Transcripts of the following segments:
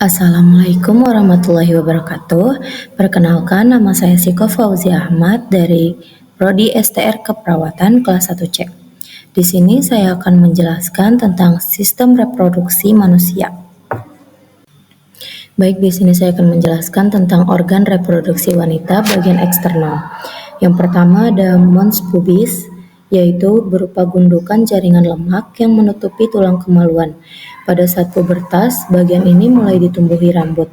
Assalamualaikum warahmatullahi wabarakatuh. Perkenalkan, nama saya Siko Fauzia Ahmad dari Prodi STR Keperawatan kelas 1C. Di sini saya akan menjelaskan tentang sistem reproduksi manusia. Baik, di sini saya akan menjelaskan tentang organ reproduksi wanita bagian eksternal. Yang pertama ada mons pubis, yaitu berupa gundukan jaringan lemak yang menutupi tulang kemaluan. Pada saat pubertas, bagian ini mulai ditumbuhi rambut.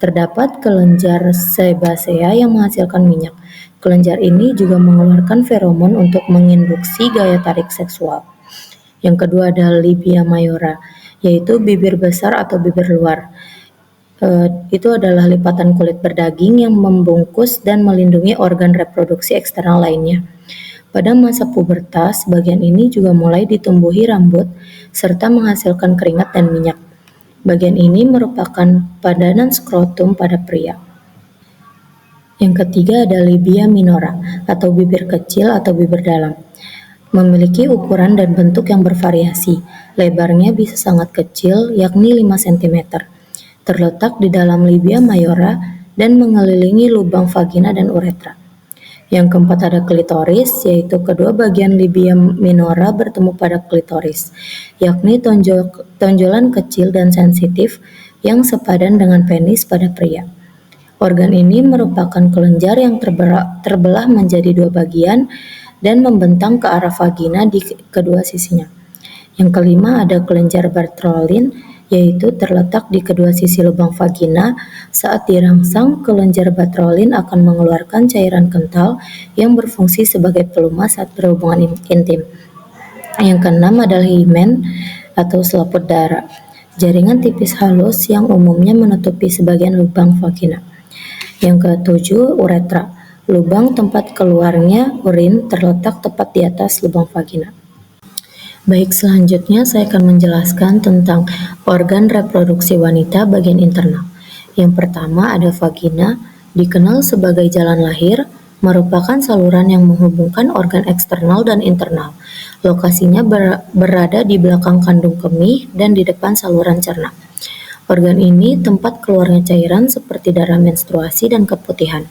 Terdapat kelenjar sebasea yang menghasilkan minyak. Kelenjar ini juga mengeluarkan feromon untuk menginduksi gaya tarik seksual. Yang kedua ada labia mayora, yaitu bibir besar atau bibir luar. Itu adalah lipatan kulit berdaging yang membungkus dan melindungi organ reproduksi eksternal lainnya. Pada masa pubertas, bagian ini juga mulai ditumbuhi rambut serta menghasilkan keringat dan minyak. Bagian ini merupakan padanan skrotum pada pria. Yang ketiga ada labia minora atau bibir kecil atau bibir dalam. Memiliki ukuran dan bentuk yang bervariasi. Lebarnya bisa sangat kecil, yakni 5 cm. Terletak di dalam labia mayora dan mengelilingi lubang vagina dan uretra. Yang keempat ada klitoris, yaitu kedua bagian labia minora bertemu pada klitoris, yakni tonjolan kecil dan sensitif yang sepadan dengan penis pada pria. Organ ini merupakan kelenjar yang terbelah menjadi dua bagian dan membentang ke arah vagina di kedua sisinya. Yang kelima ada kelenjar Bartholin, yaitu terletak di kedua sisi lubang vagina. Saat dirangsang, kelenjar Bartholin akan mengeluarkan cairan kental yang berfungsi sebagai pelumas saat berhubungan intim. Yang keenam adalah himen atau selaput darah, jaringan tipis halus yang umumnya menutupi sebagian lubang vagina. Yang ketujuh, uretra, lubang tempat keluarnya urin terletak tepat di atas lubang vagina. Baik, selanjutnya saya akan menjelaskan tentang organ reproduksi wanita bagian internal. Yang pertama ada vagina, dikenal sebagai jalan lahir, merupakan saluran yang menghubungkan organ eksternal dan internal. Lokasinya berada di belakang kandung kemih dan di depan saluran cerna. Organ ini tempat keluarnya cairan seperti darah menstruasi dan keputihan.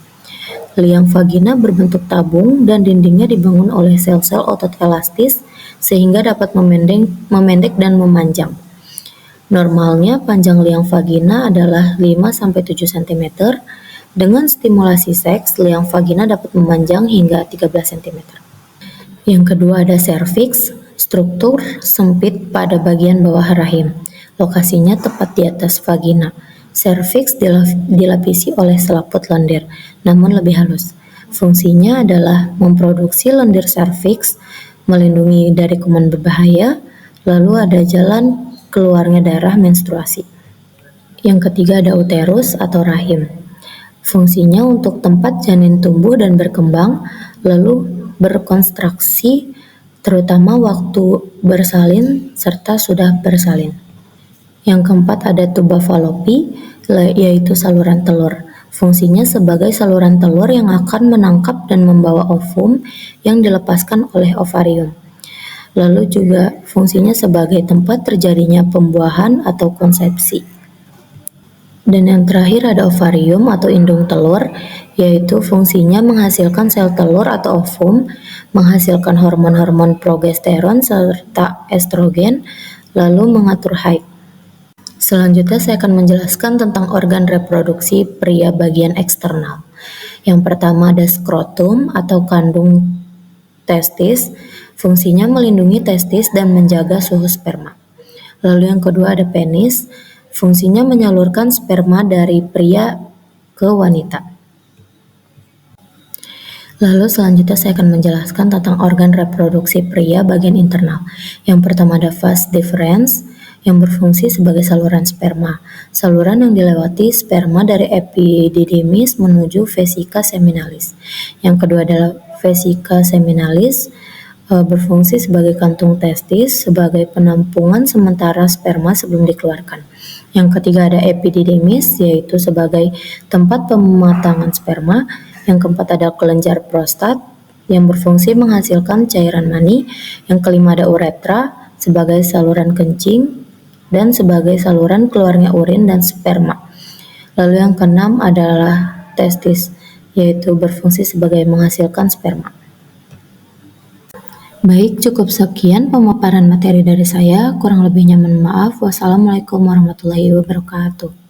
Liang vagina berbentuk tabung dan dindingnya dibangun oleh sel-sel otot elastis sehingga dapat memendek dan memanjang. Normalnya panjang liang vagina adalah 5-7 cm. Dengan stimulasi seks, liang vagina dapat memanjang hingga 13 cm. Yang kedua ada serviks, struktur sempit pada bagian bawah rahim. Lokasinya tepat di atas vagina. Serviks dilapisi oleh selaput lendir, namun lebih halus. Fungsinya adalah memproduksi lendir serviks, melindungi dari kuman berbahaya, lalu ada jalan keluarnya darah menstruasi. Yang ketiga ada uterus atau rahim. Fungsinya untuk tempat janin tumbuh dan berkembang, lalu berkonstruksi, terutama waktu bersalin serta sudah bersalin. Yang keempat ada tuba fallopi, yaitu saluran telur. Fungsinya sebagai saluran telur yang akan menangkap dan membawa ovum yang dilepaskan oleh ovarium. Lalu juga fungsinya sebagai tempat terjadinya pembuahan atau konsepsi. Dan yang terakhir ada ovarium atau indung telur, yaitu fungsinya menghasilkan sel telur atau ovum, menghasilkan hormon-hormon progesteron serta estrogen, lalu mengatur haid. Selanjutnya saya akan menjelaskan tentang organ reproduksi pria bagian eksternal. Yang pertama ada skrotum atau kandung testis, fungsinya melindungi testis dan menjaga suhu sperma. Lalu yang kedua ada penis, fungsinya menyalurkan sperma dari pria ke wanita. Lalu selanjutnya saya akan menjelaskan tentang organ reproduksi pria bagian internal. Yang pertama ada vas deferens, yang berfungsi sebagai saluran sperma. Saluran yang dilewati sperma dari epididymis menuju vesika seminalis. Yang kedua adalah vesika seminalis, berfungsi sebagai kantung testis sebagai penampungan sementara sperma sebelum dikeluarkan. Yang ketiga ada epididymis, yaitu sebagai tempat pematangan sperma. Yang keempat ada kelenjar prostat yang berfungsi menghasilkan cairan mani. Yang kelima ada uretra sebagai saluran kencing dan sebagai saluran keluarnya urin dan sperma. Lalu yang keenam adalah testis, yaitu berfungsi sebagai menghasilkan sperma. Baik, cukup sekian pemaparan materi dari saya. Kurang lebihnya mohon maaf. Wassalamualaikum warahmatullahi wabarakatuh.